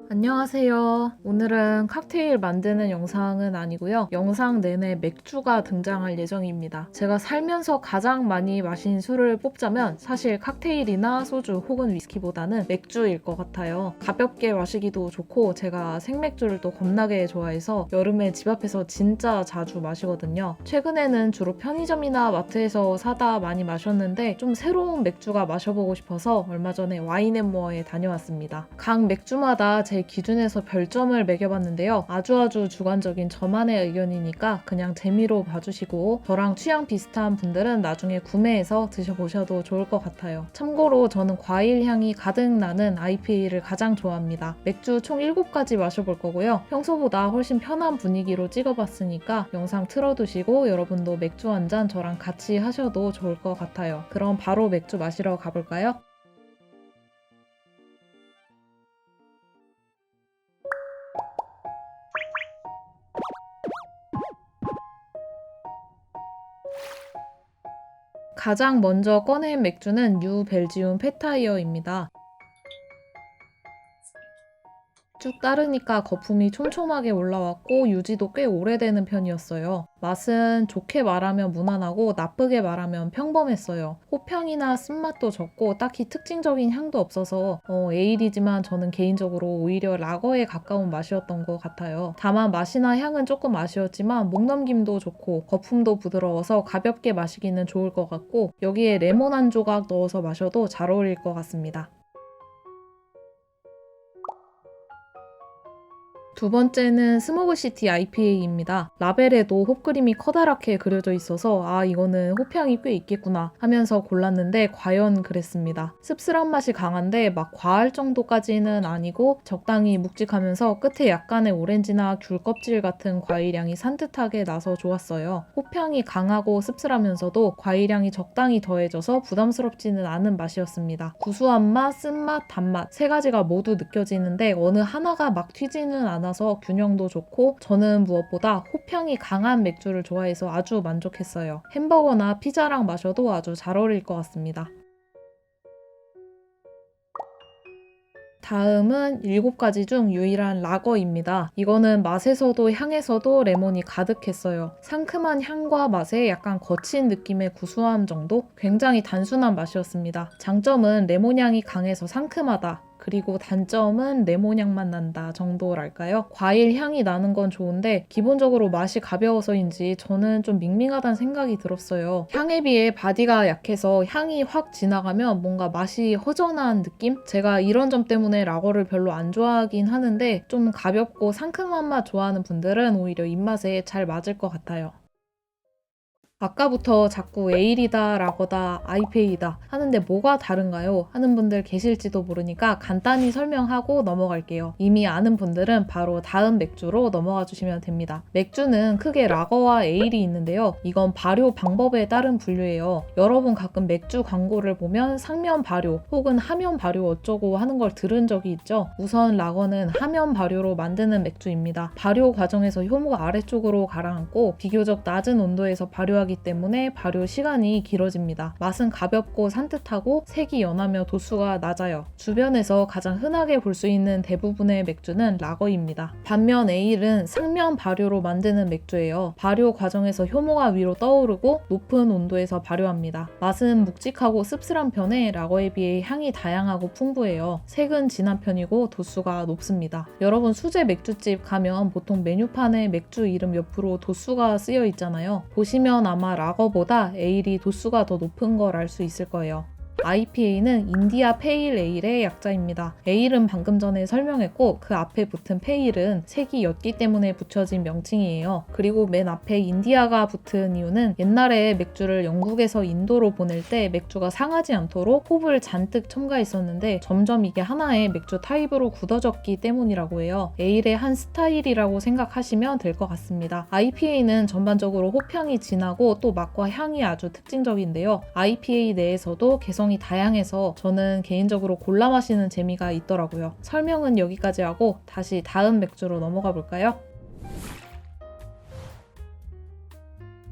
안녕하세요. 오늘은 칵테일 만드는 영상은 아니고요. 영상 내내 맥주가 등장할 예정입니다. 제가 살면서 가장 많이 마신 술을 뽑자면 사실 칵테일이나 소주 혹은 위스키보다는 맥주일 것 같아요. 가볍게 마시기도 좋고 제가 생맥주를 또 겁나게 좋아해서 여름에 집 앞에서 진짜 자주 마시거든요. 최근에는 주로 편의점이나 마트에서 사다 많이 마셨는데 좀 새로운 맥주가 마셔보고 싶어서 얼마 전에 와인앤모어에 다녀왔습니다. 각 맥주마다 제 기준에서 별점을 매겨봤는데요. 아주 주관적인 저만의 의견이니까 그냥 재미로 봐주시고 저랑 취향 비슷한 분들은 나중에 구매해서 드셔보셔도 좋을 것 같아요. 참고로 저는 과일 향이 가득 나는 IPA를 가장 좋아합니다. 맥주 총 7가지 마셔볼 거고요. 평소보다 훨씬 편한 분위기로 찍어봤으니까 영상 틀어두시고 여러분도 맥주 한 잔 저랑 같이 하셔도 좋을 것 같아요. 그럼 바로 맥주 마시러 가볼까요? 가장 먼저 꺼낸 맥주는 뉴 벨지움 팻타이어입니다. 쭉 따르니까 거품이 촘촘하게 올라왔고 유지도 꽤 오래되는 편이었어요. 맛은 좋게 말하면 무난하고 나쁘게 말하면 평범했어요. 호평이나 쓴맛도 적고 딱히 특징적인 향도 없어서 에일이지만 저는 개인적으로 오히려 라거에 가까운 맛이었던 것 같아요. 다만 맛이나 향은 조금 아쉬웠지만 목넘김도 좋고 거품도 부드러워서 가볍게 마시기는 좋을 것 같고 여기에 레몬 한 조각 넣어서 마셔도 잘 어울릴 것 같습니다. 두 번째는 스모그시티 IPA입니다. 라벨에도 홉그림이 커다랗게 그려져 있어서 이거는 호평이 꽤 있겠구나 하면서 골랐는데 과연 그랬습니다. 씁쓸한 맛이 강한데 막 과할 정도까지는 아니고 적당히 묵직하면서 끝에 약간의 오렌지나 귤 껍질 같은 과일향이 산뜻하게 나서 좋았어요. 호평이 강하고 씁쓸하면서도 과일향이 적당히 더해져서 부담스럽지는 않은 맛이었습니다. 구수한 맛, 쓴맛, 단맛 세 가지가 모두 느껴지는데 어느 하나가 막 튀지는 않아서 균형도 좋고 저는 무엇보다 호평이 강한 맥주를 좋아해서 아주 만족했어요. 햄버거나 피자랑 마셔도 아주 잘 어울릴 것 같습니다. 다음은 7가지 중 유일한 라거입니다. 이거는 맛에서도 향에서도 레몬이 가득했어요. 상큼한 향과 맛에 약간 거친 느낌의 구수함 정도? 굉장히 단순한 맛이었습니다. 장점은 레몬 향이 강해서 상큼하다. 그리고 단점은 레몬 향만 난다 정도랄까요? 과일 향이 나는 건 좋은데 기본적으로 맛이 가벼워서인지 저는 좀 밍밍하다는 생각이 들었어요. 향에 비해 바디가 약해서 향이 확 지나가면 뭔가 맛이 허전한 느낌? 제가 이런 점 때문에 라거를 별로 안 좋아하긴 하는데 좀 가볍고 상큼한 맛 좋아하는 분들은 오히려 입맛에 잘 맞을 것 같아요. 아까부터 자꾸 에일이다, 라거다, IPA이다 하는데 뭐가 다른가요? 하는 분들 계실지도 모르니까 간단히 설명하고 넘어갈게요. 이미 아는 분들은 바로 다음 맥주로 넘어가 주시면 됩니다. 맥주는 크게 라거와 에일이 있는데요. 이건 발효 방법에 따른 분류예요. 여러분 가끔 맥주 광고를 보면 상면 발효 혹은 하면 발효 어쩌고 하는 걸 들은 적이 있죠? 우선 라거는 하면 발효로 만드는 맥주입니다. 발효 과정에서 효모가 아래쪽으로 가라앉고 비교적 낮은 온도에서 발효하기 때문에 발효 시간이 길어집니다. 맛은 가볍고 산뜻하고 색이 연하며 도수가 낮아요. 주변에서 가장 흔하게 볼 수 있는 대부분의 맥주는 라거입니다. 반면 에일은 상면 발효로 만드는 맥주예요. 발효 과정에서 효모가 위로 떠오르고 높은 온도에서 발효합니다. 맛은 묵직하고 씁쓸한 편에 라거에 비해 향이 다양하고 풍부해요. 색은 진한 편이고 도수가 높습니다. 여러분 수제 맥주집 가면 보통 메뉴판에 맥주 이름 옆으로 도수가 쓰여 있잖아요. 보시면 아마 라거보다 에일이 도수가 더 높은 걸 알 수 있을 거예요. IPA는 인디아 페일 에일의 약자입니다. 에일은 방금 전에 설명했고 그 앞에 붙은 페일은 색이 옅기 때문에 붙여진 명칭이에요. 그리고 맨 앞에 인디아가 붙은 이유는 옛날에 맥주를 영국에서 인도로 보낼 때 맥주가 상하지 않도록 홉을 잔뜩 첨가했었는데 점점 이게 하나의 맥주 타입으로 굳어졌기 때문이라고 해요. 에일의 한 스타일이라고 생각하시면 될 것 같습니다. IPA는 전반적으로 호평이 진하고 또 맛과 향이 아주 특징적인데요. IPA 내에서도 개성이 다양해서 저는 개인적으로 골라 마시는 재미가 있더라고요. 설명은 여기까지 하고 다시 다음 맥주로 넘어가 볼까요?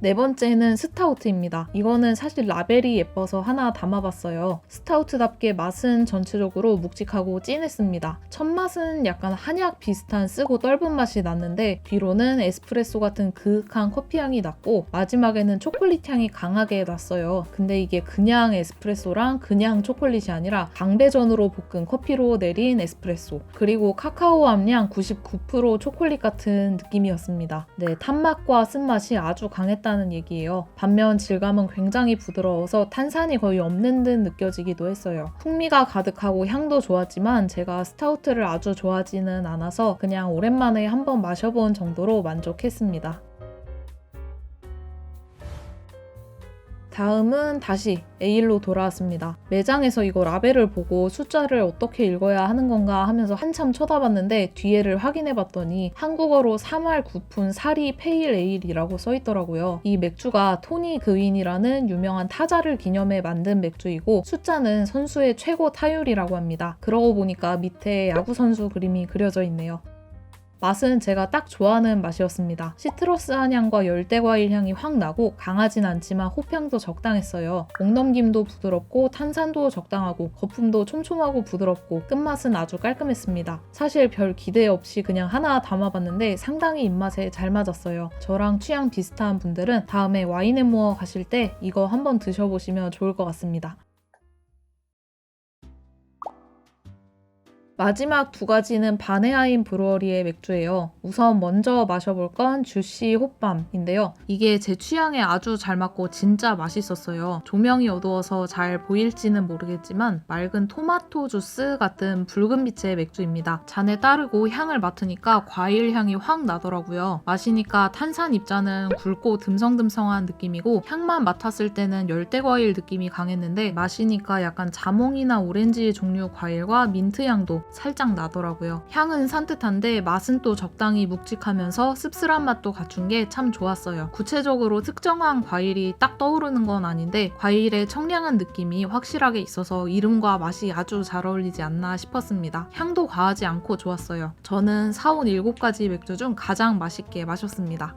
네 번째는 스타우트입니다. 이거는 사실 라벨이 예뻐서 하나 담아봤어요. 스타우트답게 맛은 전체적으로 묵직하고 진했습니다. 첫 맛은 약간 한약 비슷한 쓰고 떫은 맛이 났는데 뒤로는 에스프레소 같은 그윽한 커피 향이 났고 마지막에는 초콜릿 향이 강하게 났어요. 근데 이게 그냥 에스프레소랑 그냥 초콜릿이 아니라 강배전으로 볶은 커피로 내린 에스프레소, 그리고 카카오 함량 99% 초콜릿 같은 느낌이었습니다. 네, 탄맛과 쓴맛이 아주 강했다는 얘기예요. 반면 질감은 굉장히 부드러워서 탄산이 거의 없는 듯 느껴지기도 했어요. 풍미가 가득하고 향도 좋았지만 제가 스타우트를 아주 좋아하지는 않아서 그냥 오랜만에 한번 마셔본 정도로 만족했습니다. 다음은 다시 에일로 돌아왔습니다. 매장에서 이거 라벨을 보고 숫자를 어떻게 읽어야 하는 건가 하면서 한참 쳐다봤는데 뒤에를 확인해봤더니 한국어로 3할 9푼 사리 페일 에일이라고 써있더라고요. 이 맥주가 토니 그윈이라는 유명한 타자를 기념해 만든 맥주이고 숫자는 선수의 최고 타율이라고 합니다. 그러고 보니까 밑에 야구선수 그림이 그려져 있네요. 맛은 제가 딱 좋아하는 맛이었습니다. 시트러스한 향과 열대과일 향이 확 나고 강하진 않지만 호평도 적당했어요. 목넘김도 부드럽고 탄산도 적당하고 거품도 촘촘하고 부드럽고 끝맛은 아주 깔끔했습니다. 사실 별 기대 없이 그냥 하나 담아봤는데 상당히 입맛에 잘 맞았어요. 저랑 취향 비슷한 분들은 다음에 와인앤모어 가실 때 이거 한번 드셔보시면 좋을 것 같습니다. 마지막 두 가지는 바네하임 브루어리의 맥주예요. 우선 먼저 마셔볼 건 주시 호밤인데요. 이게 제 취향에 아주 잘 맞고 진짜 맛있었어요. 조명이 어두워서 잘 보일지는 모르겠지만 맑은 토마토 주스 같은 붉은 빛의 맥주입니다. 잔에 따르고 향을 맡으니까 과일 향이 확 나더라고요. 마시니까 탄산 입자는 굵고 듬성듬성한 느낌이고 향만 맡았을 때는 열대과일 느낌이 강했는데 마시니까 약간 자몽이나 오렌지 종류 과일과 민트 향도 살짝 나더라고요. 향은 산뜻한데 맛은 또 적당히 묵직하면서 씁쓸한 맛도 갖춘 게 참 좋았어요. 구체적으로 특정한 과일이 딱 떠오르는 건 아닌데 과일의 청량한 느낌이 확실하게 있어서 이름과 맛이 아주 잘 어울리지 않나 싶었습니다. 향도 과하지 않고 좋았어요. 저는 사온 7가지 맥주 중 가장 맛있게 마셨습니다.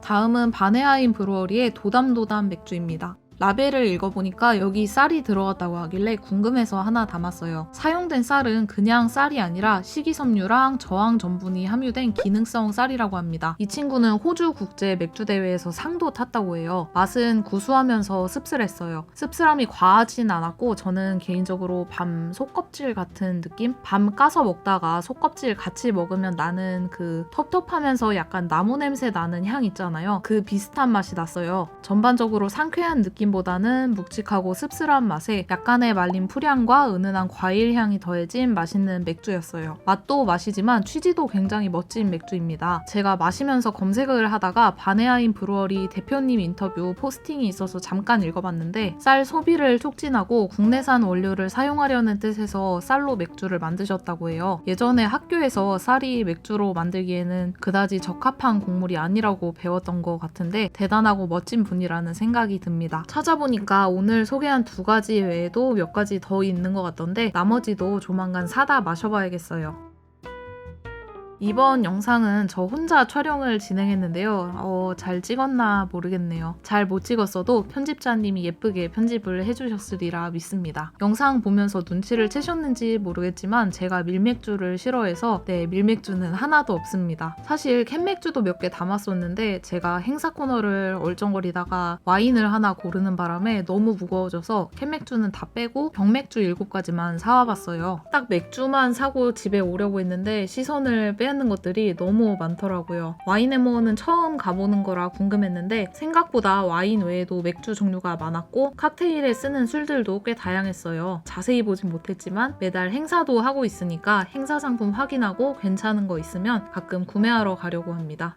다음은 바네하임 브루어리의 도담도담 맥주입니다. 라벨을 읽어보니까 여기 쌀이 들어갔다고 하길래 궁금해서 하나 담았어요. 사용된 쌀은 그냥 쌀이 아니라 식이섬유랑 저항 전분이 함유된 기능성 쌀이라고 합니다. 이 친구는 호주 국제 맥주 대회에서 상도 탔다고 해요. 맛은 구수하면서 씁쓸했어요. 씁쓸함이 과하진 않았고 저는 개인적으로 밤 속껍질 같은 느낌? 밤 까서 먹다가 속껍질 같이 먹으면 나는 그 텁텁하면서 약간 나무 냄새 나는 향 있잖아요. 그 비슷한 맛이 났어요. 전반적으로 상쾌한 느낌 보다는 묵직하고 씁쓸한 맛에 약간의 말린 풀향과 은은한 과일 향이 더해진 맛있는 맥주였어요. 맛도 맛이지만 취지도 굉장히 멋진 맥주입니다. 제가 마시면서 검색을 하다가 바네하임 브루어리 대표님 인터뷰 포스팅이 있어서 잠깐 읽어봤는데 쌀 소비를 촉진하고 국내산 원료를 사용하려는 뜻에서 쌀로 맥주를 만드셨다고 해요. 예전에 학교에서 쌀이 맥주로 만들기에는 그다지 적합한 곡물이 아니라고 배웠던 것 같은데 대단하고 멋진 분이라는 생각이 듭니다. 찾아보니까 오늘 소개한 2가지 외에도 몇 가지 더 있는 것 같던데 나머지도 조만간 사다 마셔봐야겠어요. 이번 영상은 저 혼자 촬영을 진행했는데요. 잘 찍었나 모르겠네요. 잘 못 찍었어도 편집자님이 예쁘게 편집을 해주셨으리라 믿습니다. 영상 보면서 눈치를 채셨는지 모르겠지만 제가 밀맥주를 싫어해서 밀맥주는 하나도 없습니다. 사실 캔맥주도 몇 개 담았었는데 제가 행사 코너를 얼쩡거리다가 와인을 하나 고르는 바람에 너무 무거워져서 캔맥주는 다 빼고 병맥주 7가지만 사와봤어요. 딱 맥주만 사고 집에 오려고 했는데 시선을 빼앗는 것들이 너무 많더라고요. 와인앤모어는 처음 가보는 거라 궁금했는데 생각보다 와인 외에도 맥주 종류가 많았고 칵테일에 쓰는 술들도 꽤 다양했어요. 자세히 보진 못했지만 매달 행사도 하고 있으니까 행사 상품 확인하고 괜찮은 거 있으면 가끔 구매하러 가려고 합니다.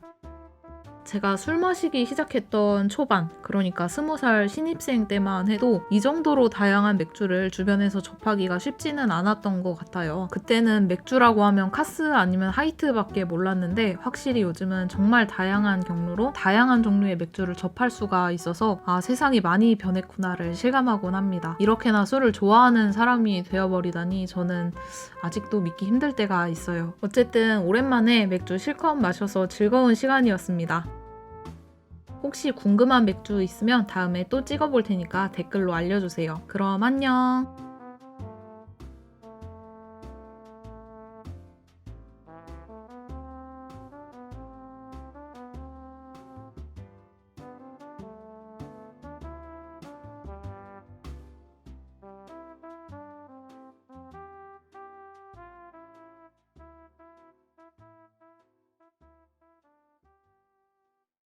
제가 술 마시기 시작했던 초반, 그러니까 20살 신입생 때만 해도 이 정도로 다양한 맥주를 주변에서 접하기가 쉽지는 않았던 것 같아요. 그때는 맥주라고 하면 카스 아니면 하이트밖에 몰랐는데 확실히 요즘은 정말 다양한 경로로 다양한 종류의 맥주를 접할 수가 있어서 세상이 많이 변했구나를 실감하곤 합니다. 이렇게나 술을 좋아하는 사람이 되어버리다니 저는 아직도 믿기 힘들 때가 있어요. 어쨌든 오랜만에 맥주 실컷 마셔서 즐거운 시간이었습니다. 혹시 궁금한 맥주 있으면 다음에 또 찍어볼 테니까 댓글로 알려주세요. 그럼 안녕!